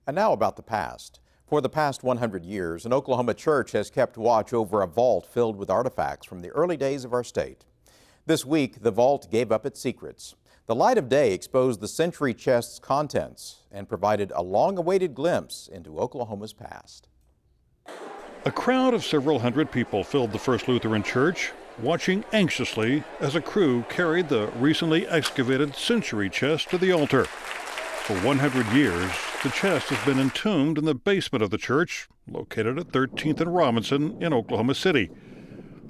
And now about the past. For the past 100 years, an Oklahoma church has kept watch over a vault filled with artifacts from the early days of our state. This week, the vault gave up its secrets. The light of day exposed the century chest's contents and provided a long-awaited glimpse into Oklahoma's past. A crowd of several hundred people filled the First Lutheran Church, watching anxiously as a crew carried the recently excavated century chest to the altar. For 100 years, the chest has been entombed in the basement of the church, located at 13th and Robinson in Oklahoma City.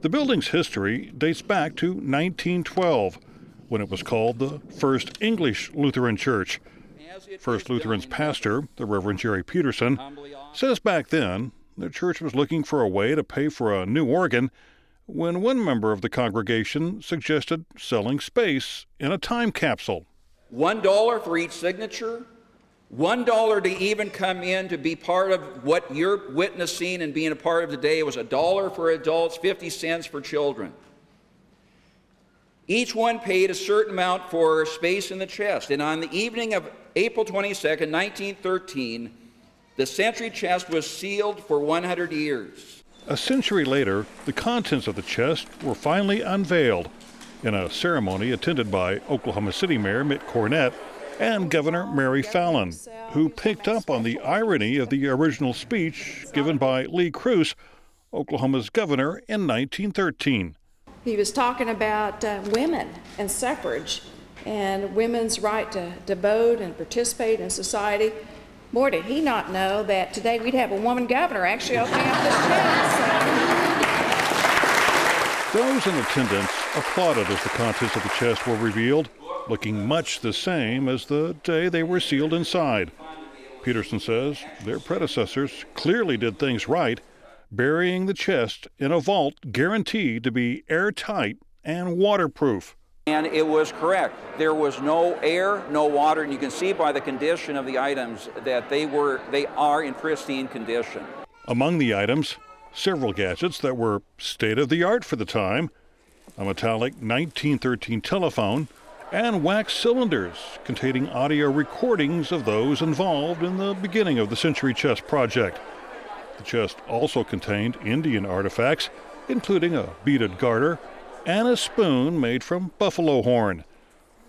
The building's history dates back to 1912, when it was called the First English Lutheran Church. First Lutheran's pastor, the Reverend Jerry Peterson, says back then the church was looking for a way to pay for a new organ when one member of the congregation suggested selling space in a time capsule. $1 for each signature, $1 to even come in to be part of what you're witnessing and being a part of today. It was $1 for adults, 50 cents for children. Each one paid a certain amount for space in the chest. And on the evening of April 22nd, 1913, the century chest was sealed for 100 years. A century later, the contents of the chest were finally unveiled in a ceremony attended by Oklahoma City Mayor Mitt Cornett and Governor Mary Fallin, who picked up on the irony of the original speech given by Lee Cruz, Oklahoma's governor, in 1913. He was talking about women and suffrage and women's right to vote and participate in society. Boy, did he not know that today we'd have a woman governor actually opening up this chest. Those in attendance applauded as the contents of the chest were revealed, looking much the same as the day they were sealed inside. Peterson says their predecessors clearly did things right, burying the chest in a vault guaranteed to be airtight and waterproof. And it was correct. There was no air, no water, and you can see by the condition of the items that they are in pristine condition. Among the items, several gadgets that were state-of-the-art for the time, a metallic 1913 telephone, and wax cylinders containing audio recordings of those involved in the beginning of the Century Chest project. The chest also contained Indian artifacts, including a beaded garter and a spoon made from buffalo horn.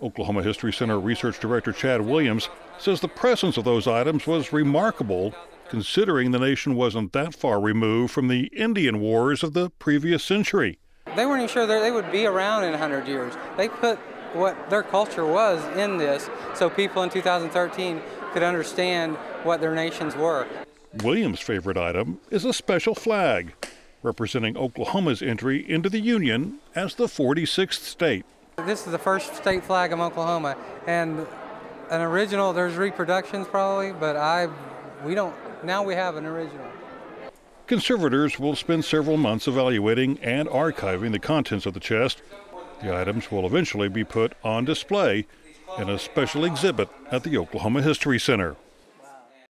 Oklahoma History Center Research Director Chad Williams says the presence of those items was remarkable, considering the nation wasn't that far removed from the Indian wars of the previous century. They weren't even sure that they would be around in 100 years. They put what their culture was in this so people in 2013 could understand what their nations were. Williams' favorite item is a special flag, representing Oklahoma's entry into the Union as the 46th state. This is the first state flag of Oklahoma, and an original, there's reproductions probably, but now we have an original. Conservators will spend several months evaluating and archiving the contents of the chest. The items will eventually be put on display in a special exhibit at the Oklahoma History Center.